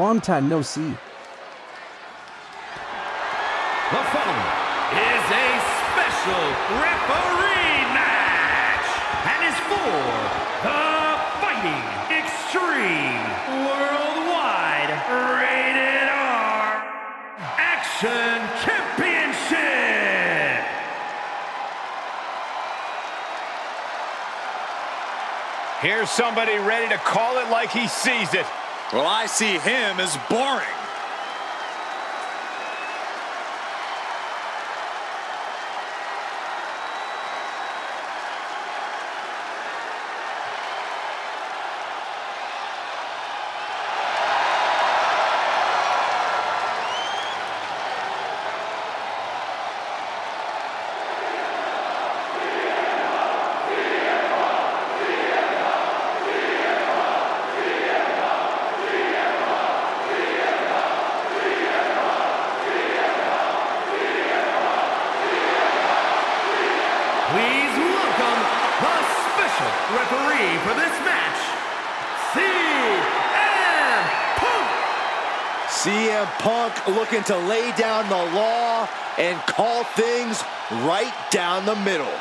Long time no see. The following is a special referee match and is for the Fighting Extreme Worldwide Rated R Action Championship. Here's somebody ready to call it like he sees it. Well, I see him as boring. Please welcome the special referee for this match, CM Punk. CM Punk looking to lay down the law and call things right down the middle.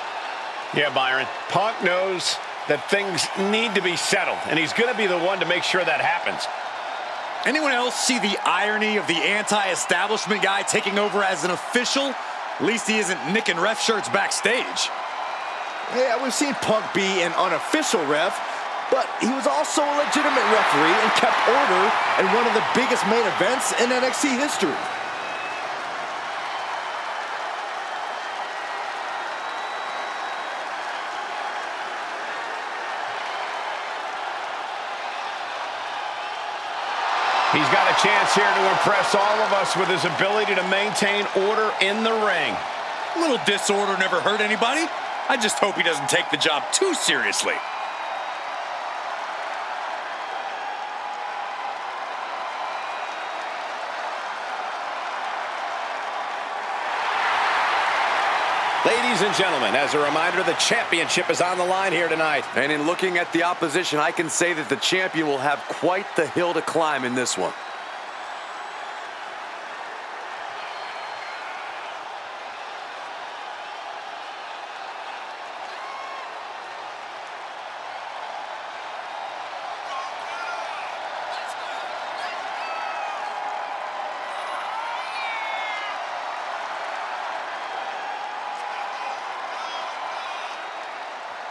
Yeah, Byron. Punk knows that things need to be settled, and he's going to be the one to make sure that happens. Anyone else see the irony of the anti-establishment guy taking over as an official? At least he isn't nicking ref shirts backstage. Yeah, we've seen Punk be an unofficial ref, but he was also a legitimate referee and kept order in one of the biggest main events in NXT history. He's got a chance here to impress all of us with his ability to maintain order in the ring. A little disorder never hurt anybody. I just hope he doesn't take the job too seriously. Ladies and gentlemen, as a reminder, the championship is on the line here tonight. And in looking at the opposition, I can say that the champion will have quite the hill to climb in this one.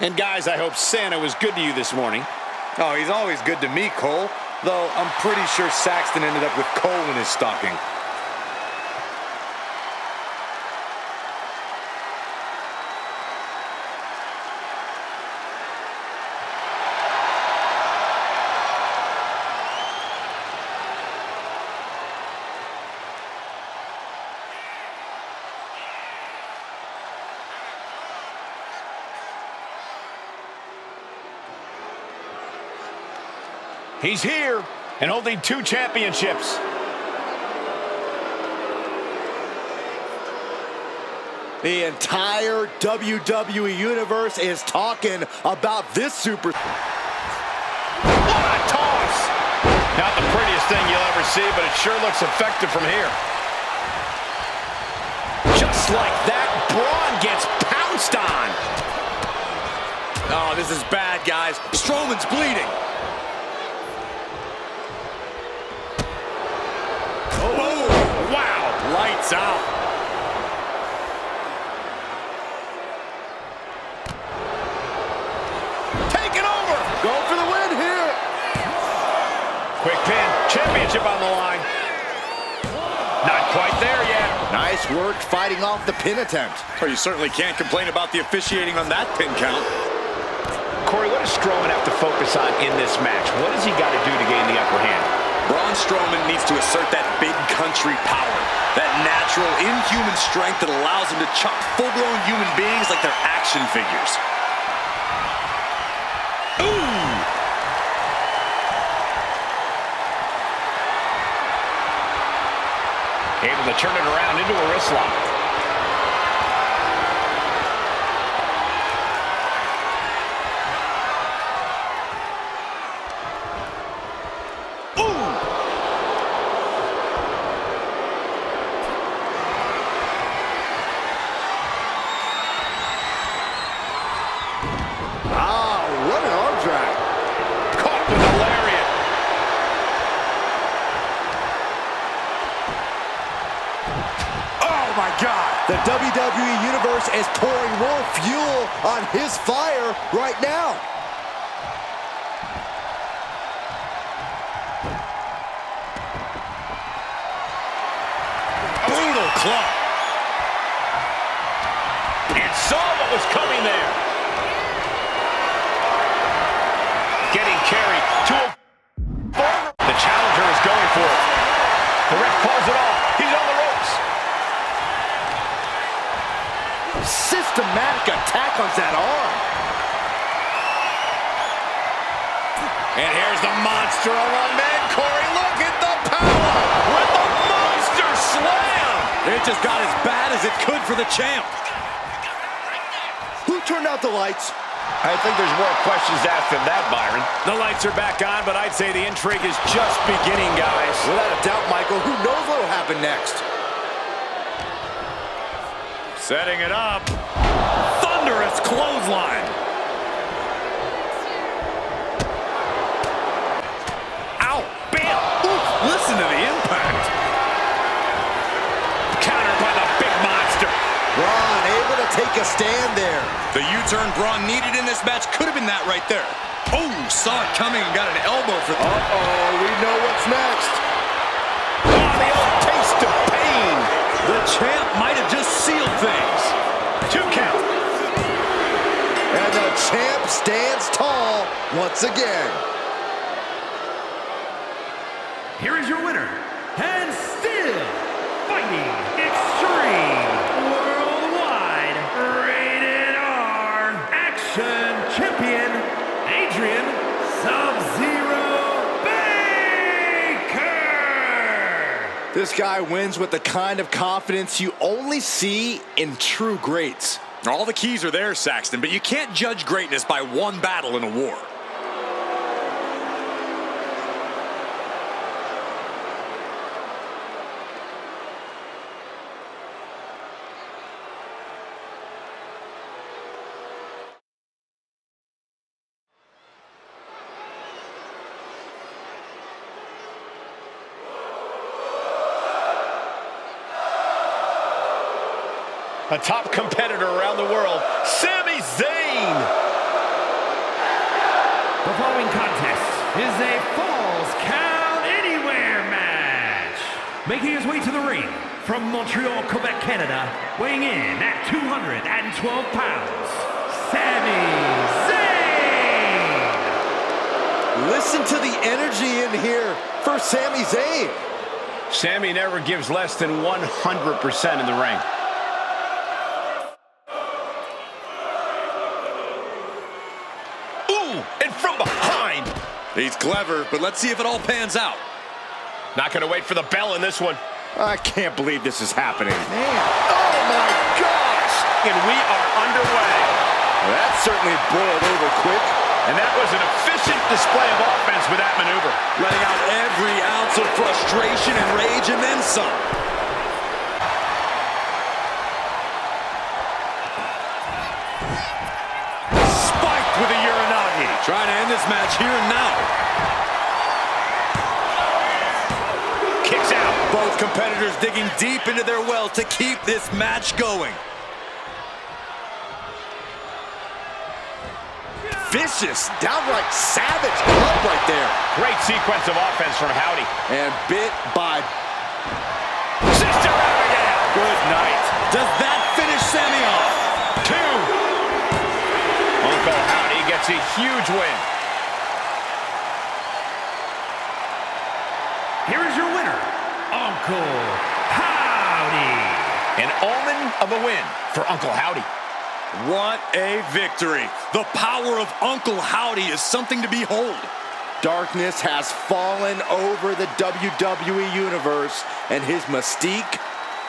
And guys, I hope Santa was good to you this morning. Oh, he's always good to me, Cole. Though I'm pretty sure Saxton ended up with coal in his stocking. He's here and holding 2 championships. The entire WWE Universe is talking about this super... What a toss! Not the prettiest thing you'll ever see, but it sure looks effective from here. Just like that, Braun gets pounced on. Oh, this is bad, guys. Strowman's bleeding. Oh, wow. Lights out. Taking over. Go for the win here. Quick pin. Championship on the line. Not quite there yet. Nice work fighting off the pin attempt. Well, you certainly can't complain about the officiating on that pin count. Corey, what does Strowman have to focus on in this match? What has he got to do to gain the upper hand? Braun Strowman needs to assert that big country power, that natural, inhuman strength that allows him to chop full-grown human beings like they're action figures. Ooh! Able to turn it around into a wrist lock. God. The WWE Universe is pouring more fuel on his fire right now. Brutal club. And saw what was coming there. Getting carried to a... The challenger is going for it. The ref calls it off. He's on the ropes. Systematic attack on that arm. And here's the monster among men. Corey, look at the power with the monster slam. It just got as bad as it could for the champ. Who turned out the lights? I think there's more questions asked than that, Byron. The lights are back on, but I'd say the intrigue is just beginning, guys. Without a doubt, Michael, who knows what will happen next? Setting it up. Thunderous clothesline. Ow, bam. Oof, listen to the impact. Countered by the big monster. Braun able to take a stand there. The U-turn Braun needed in this match could have been that right there. Oh, saw it coming and got an elbow for that. Uh-oh, we know what's next. Oh, the old taste of pain. The champ might have just sealed things. 2 count. And the champ stands tall once again. Here is your winner, and still fighting extreme worldwide rated R action champion, Adrian Sub-Zero Baker. This guy wins with the kind of confidence you only see in true greats. All the keys are there, Saxton, but you can't judge greatness by one battle in a war. A top competitor around the world, Sami Zayn. The following contest is a Falls Count Anywhere match. Making his way to the ring from Montreal, Quebec, Canada, weighing in at 212 pounds, Sami Zayn. Listen to the energy in here for Sami Zayn. Sami never gives less than 100% in the ring. And from behind. He's clever, but let's see if it all pans out. Not going to wait for the bell in this one. I can't believe this is happening. Man. Oh, my gosh. And we are underway. That certainly boiled over quick. And that was an efficient display of offense with that maneuver. Letting out every ounce of frustration and rage and then some. With a Uranagi. Trying to end this match here and now. Kicks out. Both competitors digging deep into their well to keep this match going. Vicious, downright savage club right there. Great sequence of offense from Howdy. And bit by... Sister Abigail. Good night. Does that finish Sami off? 2. Uncle Howdy gets a huge win. Here is your winner, Uncle Howdy. An omen of a win for Uncle Howdy. What a victory. The power of Uncle Howdy is something to behold. Darkness has fallen over the WWE Universe, and his mystique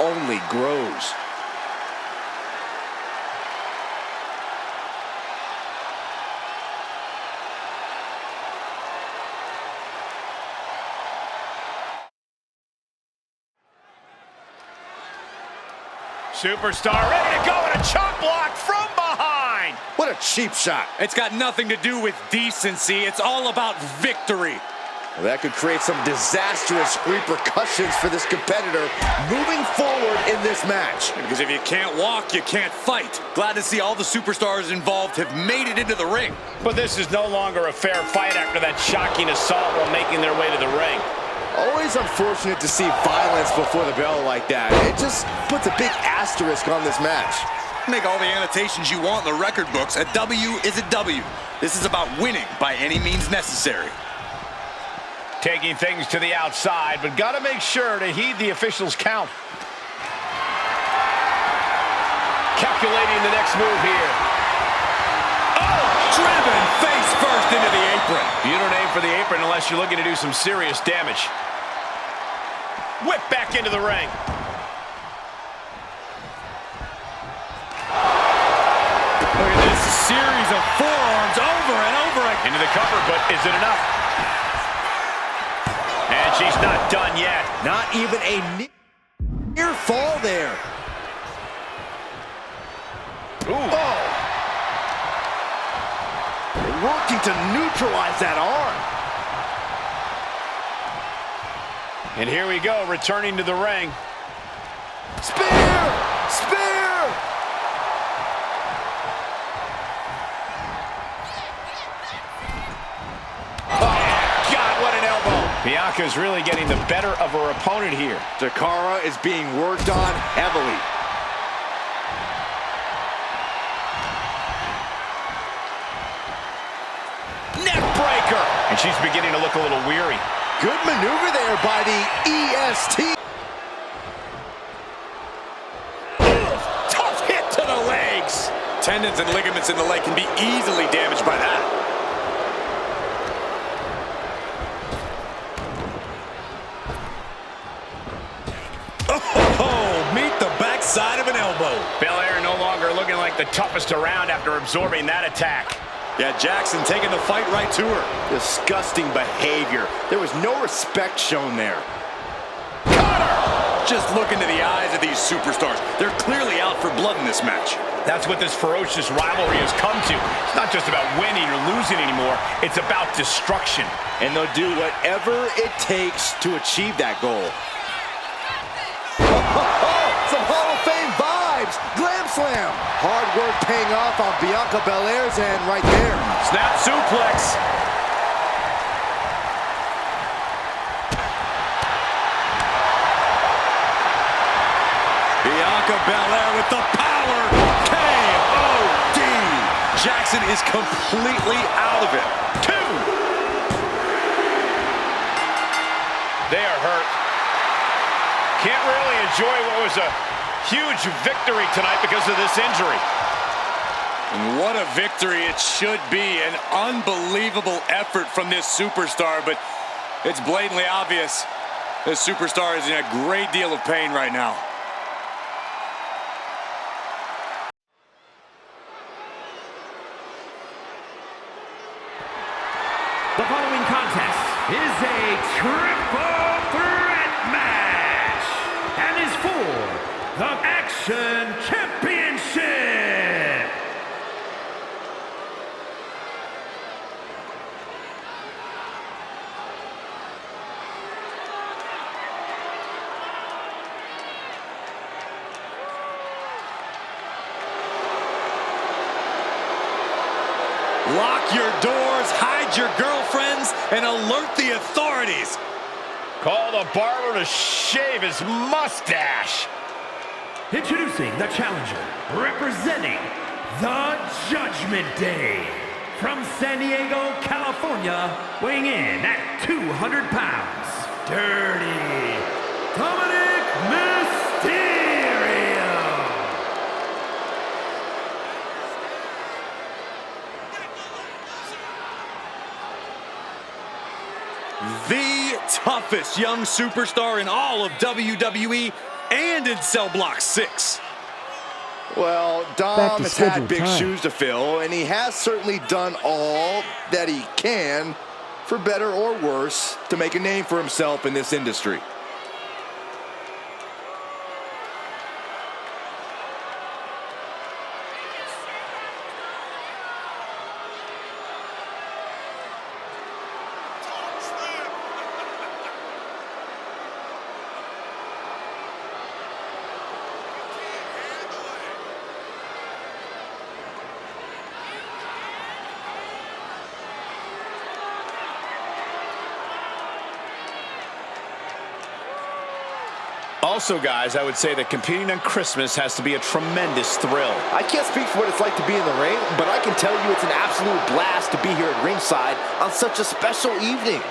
only grows. Superstar ready to go, and a chop block from behind. What a cheap shot. It's got nothing to do with decency. It's all about victory. Well, that could create some disastrous repercussions for this competitor moving forward in this match. Because if you can't walk, you can't fight. Glad to see all the superstars involved have made it into the ring. But this is no longer a fair fight after that shocking assault while making their way to the ring. Always unfortunate to see violence before the bell like that. It just puts a big asterisk on this match. Make all the annotations you want in the record books. A W is a W. This is about winning by any means necessary. Taking things to the outside, but got to make sure to heed the officials' count. Calculating the next move here. Oh, driven face first into the apron. You don't aim for the apron unless you're looking to do some serious damage. Whip back into the ring. Look at this series of forearms over and over again. Into the cover, but is it enough? And she's not done yet. Not even a near fall there. Ooh. Oh. Working to neutralize that arm. And here we go, returning to the ring. Spear! Spear! God, what an elbow. Bianca's really getting the better of her opponent here. Takara is being worked on heavily. Neck breaker. And she's beginning to look a little weary. Good maneuver there by the EST. Tough hit to the legs. Tendons and ligaments in the leg can be easily damaged by that. Oh, meet the backside of an elbow. Belair no longer looking like the toughest around after absorbing that attack. Yeah, Jackson taking the fight right to her. Disgusting behavior. There was no respect shown there. Just look into the eyes of these superstars. They're clearly out for blood in this match. That's what this ferocious rivalry has come to. It's not just about winning or losing anymore. It's about destruction. And they'll do whatever it takes to achieve that goal. Some Hall of Fame vibes. Glam Slam. Hard work paying off on Bianca Belair's end right there. Snap suplex. Bianca Belair with the power. K.O.D. Jackson is completely out of it. 2. They are hurt. Can't really enjoy what was a huge victory tonight because of this injury. And what a victory it should be. An unbelievable effort from this superstar, but it's blatantly obvious this superstar is in a great deal of pain right now. The following contest is a triple threat match and is for the Action Championship. Lock your doors, hide your girlfriends, and alert the authorities. Call the barber to shave his mustache. Introducing the challenger, representing the Judgment Day. From San Diego, California, weighing in at 200 pounds, Dirty Dominic Mysterio. The toughest young superstar in all of WWE and in Cell Block 6. Well, Dom has had big shoes to fill, and he has certainly done all that he can, for better or worse, to make a name for himself in this industry. Also, guys, I would say that competing on Christmas has to be a tremendous thrill. I can't speak for what it's like to be in the ring, but I can tell you it's an absolute blast to be here at ringside on such a special evening.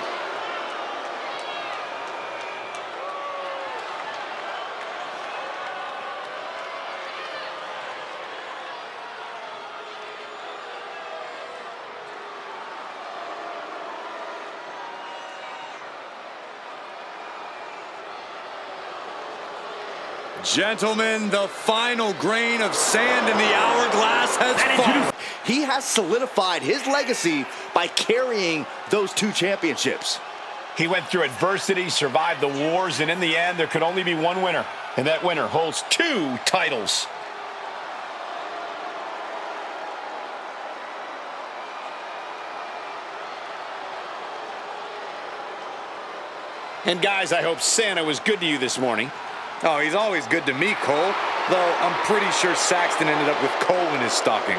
Gentlemen, the final grain of sand in the hourglass has fallen. He has solidified his legacy by carrying those 2 championships. He went through adversity, survived the wars, and in the end, there could only be one winner. And that winner holds 2 titles. And guys, I hope Santa was good to you this morning. Oh, he's always good to me, Cole. Though I'm pretty sure Saxton ended up with coal in his stocking.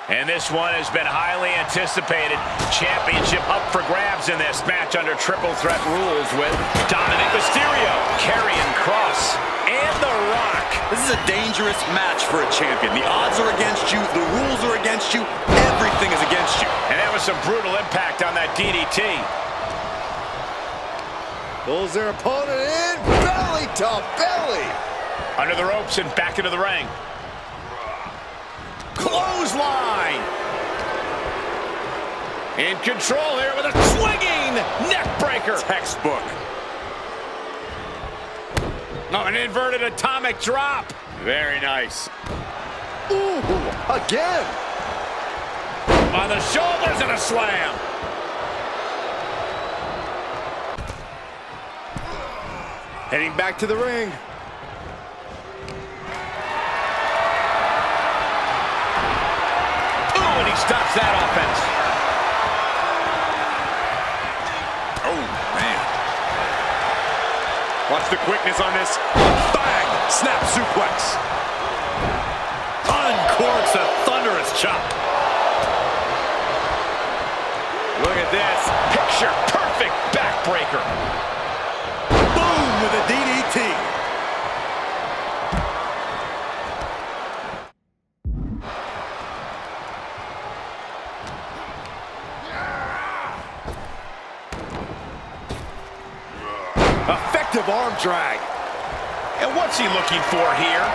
And this one has been highly anticipated. Championship up for grabs in this match under triple threat rules with Dominic Mysterio, Karrion Kross, and The Rock. This is a dangerous match for a champion. The odds are against you. The rules are against you. Everything is against you. And that was some brutal impact on that DDT. Pulls their opponent in, belly to belly. Under the ropes and back into the ring. Clothesline. In control here with a swinging neck breaker. Textbook. Oh, an inverted atomic drop. Very nice. Ooh, again. On the shoulders and a slam. Heading back to the ring. And he stops that offense. Oh, man. Watch the quickness on this. Bang! Snap suplex. Uncorks a thunderous chop. Look at this. Picture perfect backbreaker. Boom with a DDT. Effective arm drag. And what's he looking for here?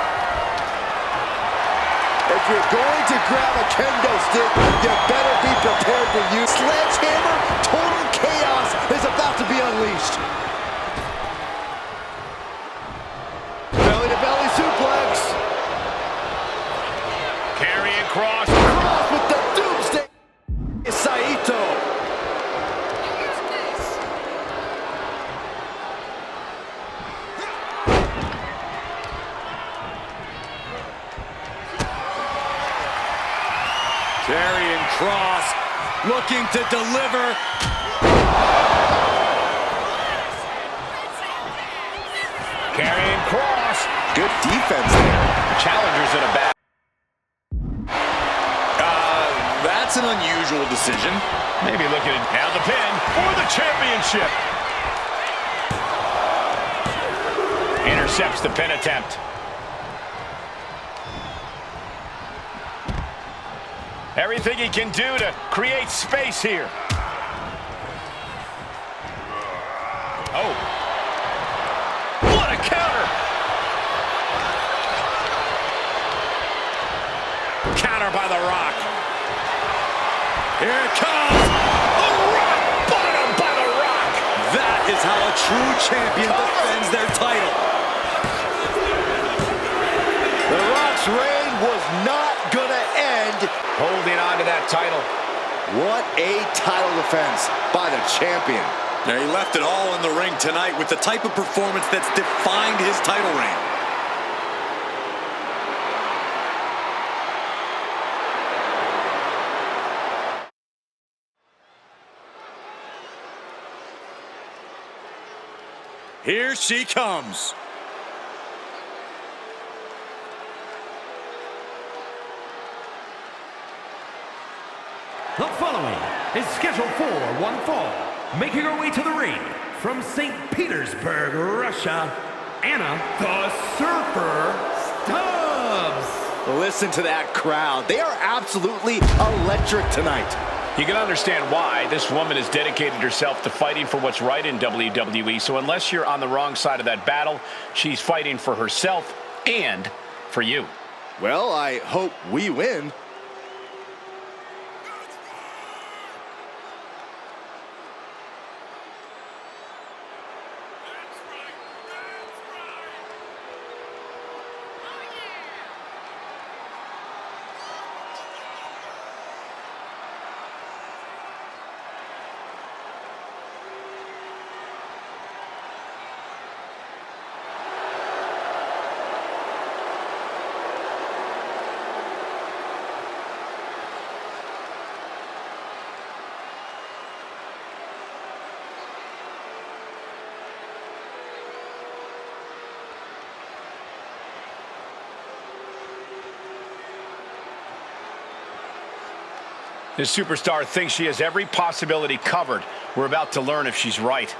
If you're going to grab a kendo stick, you better be prepared for use. Sledgehammer, total chaos is about to be unleashed. Belly to belly suplex. Karrion Kross. Kross with the doomsday. Saito. Karrion Kross looking to deliver. Karrion Kross. Good defense there. Challenger's in a bad. That's an unusual decision. Maybe looking at now the pin for the championship. Intercepts the pin attempt. Everything he can do to create space here. Oh. What a counter. Counter by The Rock. Here it comes. The Rock bottom by The Rock. That is how a true champion defends their title. The Rock's reign was not gonna end. Holding on to that title. What a title defense by the champion. Yeah, he left it all in the ring tonight with the type of performance that's defined his title reign. Here she comes. The following is scheduled for one fall. Making her way to the ring from St. Petersburg, Russia, Anna the Surfer Stubbs. Listen to that crowd. They are absolutely electric tonight. You can understand why. This woman has dedicated herself to fighting for what's right in WWE, so unless you're on the wrong side of that battle, she's fighting for herself and for you. Well, I hope we win. This superstar thinks she has every possibility covered. We're about to learn if she's right.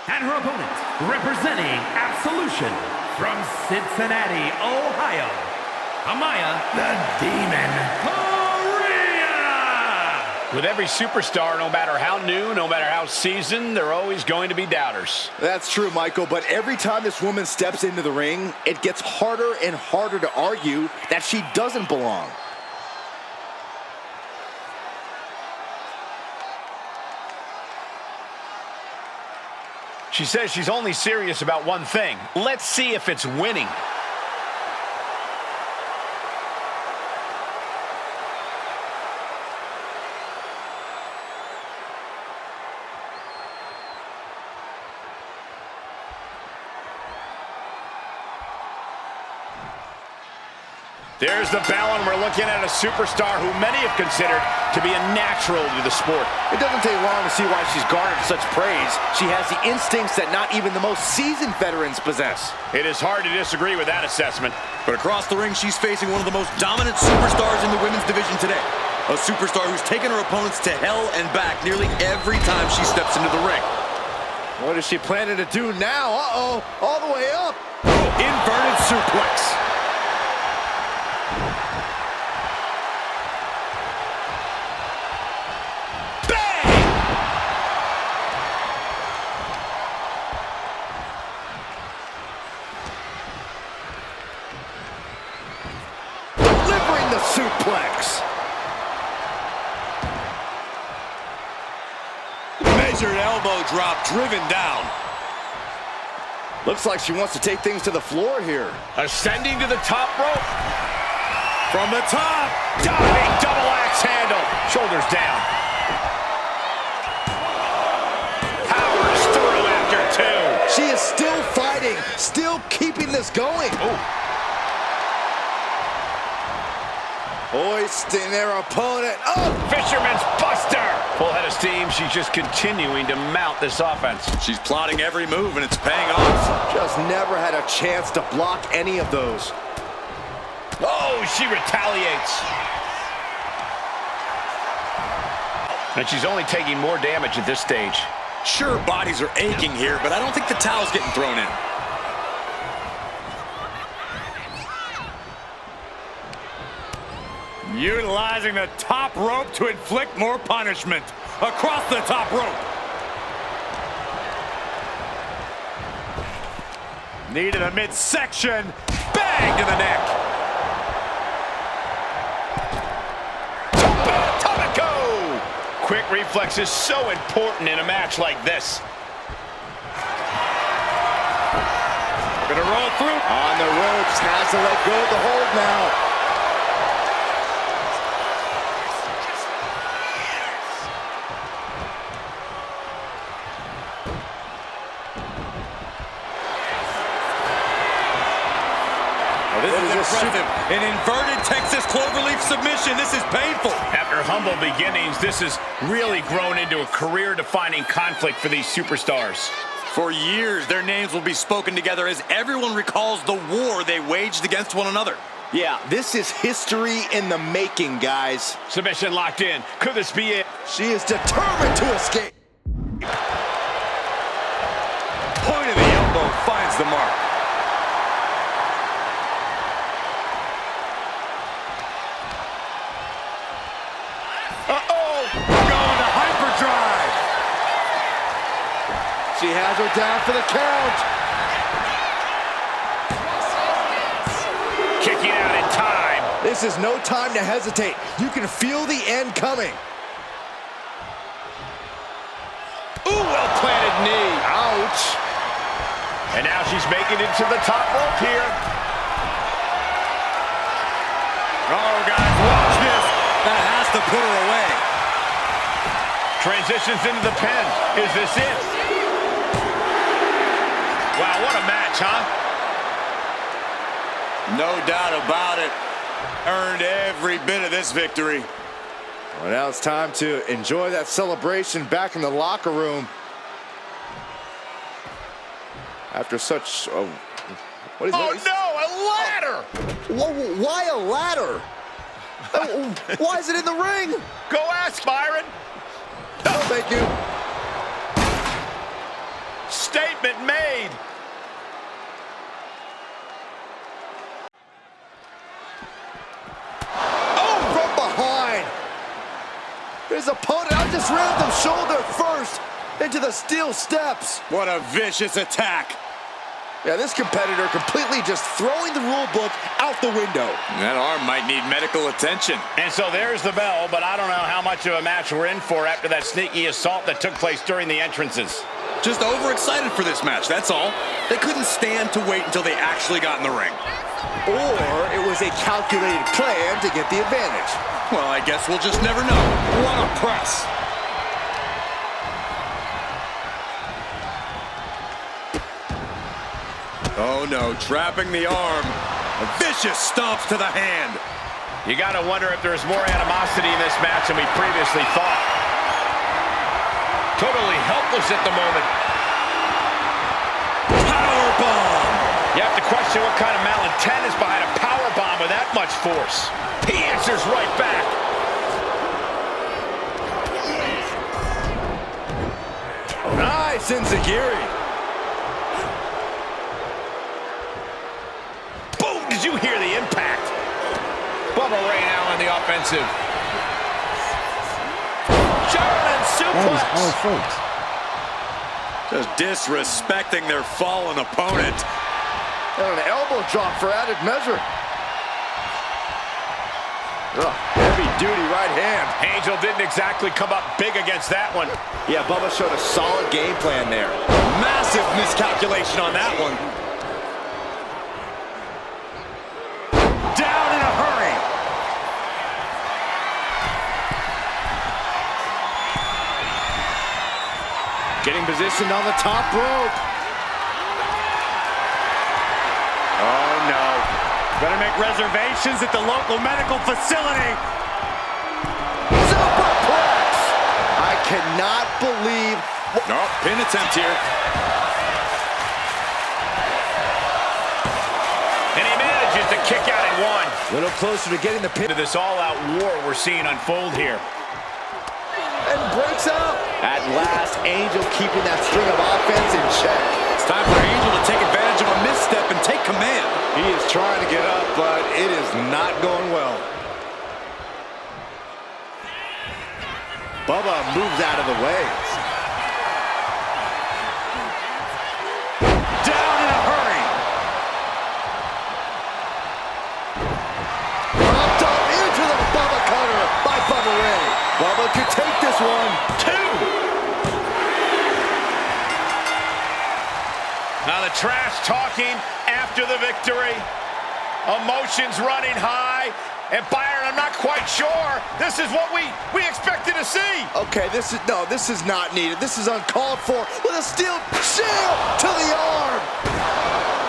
And her opponent, representing Absolution from Cincinnati, Ohio, Amaya the Demon. With every superstar, no matter how new, no matter how seasoned, there are always going to be doubters. That's true, Michael, but every time this woman steps into the ring, it gets harder and harder to argue that she doesn't belong. She says she's only serious about one thing. Let's see if it's winning. There's the bell, and we're looking at a superstar who many have considered to be a natural to the sport. It doesn't take long to see why she's garnered such praise. She has the instincts that not even the most seasoned veterans possess. It is hard to disagree with that assessment. But across the ring, she's facing one of the most dominant superstars in the women's division today. A superstar who's taken her opponents to hell and back nearly every time she steps into the ring. What is she planning to do now? Uh-oh, all the way up. Inverted suplex. Suplex. Measured elbow drop driven down. Looks like she wants to take things to the floor here. Ascending to the top rope. From the top. Diving double axe handle. Shoulders down. Powers through after two. She is still fighting, still keeping this going. Oh. Hoisting their opponent up. Fisherman's Buster. Full head of steam. She's just continuing to mount this offense. She's plotting every move, and it's paying off. Just never had a chance to block any of those. Oh, she retaliates. And she's only taking more damage at this stage. Sure, bodies are aching here, but I don't think the towel's getting thrown in. Utilizing the top rope to inflict more punishment. Across the top rope. Knee to the midsection. Bang to the neck. Atomico! Quick reflex is so important in a match like this. roll through. On the ropes, has to let go of the hold now. This is impressive. An inverted Texas cloverleaf submission. This is painful. After humble beginnings, this has really grown into a career-defining conflict for these superstars. For years, their names will be spoken together as everyone recalls the war they waged against one another. Yeah, this is history in the making, guys. Submission locked in. Could this be it? She is determined to escape. Point of the elbow finds the mark. She has her down for the count. Kicking out in time. This is no time to hesitate. You can feel the end coming. Ooh, well-planted knee. Ouch. And now she's making it to the top rope here. Oh, guys, watch this. That has to put her away. Transitions into the pin. Is this it? Wow, what a match, huh? No doubt about it. Earned every bit of this victory. Well, now it's time to enjoy that celebration back in the locker room. After such a... What is oh, this? no, a ladder! Why a ladder? Why is it in the ring? Go ask Byron. No, thank you. Statement made. Oh, from behind. His opponent, I just rammed him shoulder first into the steel steps. What a vicious attack. Yeah, this competitor completely just throwing the rule book out the window. That arm might need medical attention. And so there's the bell, but I don't know how much of a match we're in for after that sneaky assault that took place during the entrances. Just overexcited for this match, that's all. They couldn't stand to wait until they actually got in the ring. Or it was a calculated plan to get the advantage. Well, I guess we'll just never know. What a press. Oh no, trapping the arm. A vicious stomp to the hand. You gotta wonder if there's more animosity in this match than we previously thought. Totally helpless at the moment. Powerbomb. You have to question what kind of malintent is behind a powerbomb with that much force. He answers right back. Nice, Enziguri. Did you hear the impact? Bubba Ray now on the offensive. German suplex. Just disrespecting their fallen opponent. And an elbow drop for added measure. Heavy duty right hand. Angel didn't exactly come up big against that one. Yeah, Bubba showed a solid game plan there. Massive miscalculation on that one. Down in a hurry. Getting positioned on the top rope. Oh no. Better make reservations at the local medical facility. Superplex! I cannot believe... No, pin attempt here. And he manages to kick out at one. A little closer to getting the pin. To this all-out war we're seeing unfold here. And breaks out. At last, Angel keeping that string of offense in check. It's time for Angel to take advantage of a misstep and take command. He is trying to get up, but it is not going well. Bubba moves out of the way. Down in a hurry. Dropped up into the Bubba cutter by Bubba Ray. Bubba could take this one. 2. Now the trash talking after after the victory. Emotions running high. And Byron, I'm not quite sure this is what we expected to see. Okay, this is not needed. This is uncalled for with a steel chair to the arm.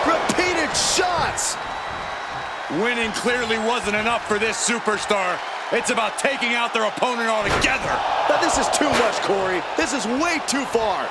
Repeated shots. Winning clearly wasn't enough for this superstar. It's about taking out their opponent altogether. Now, this is too much, Corey. This is way too far.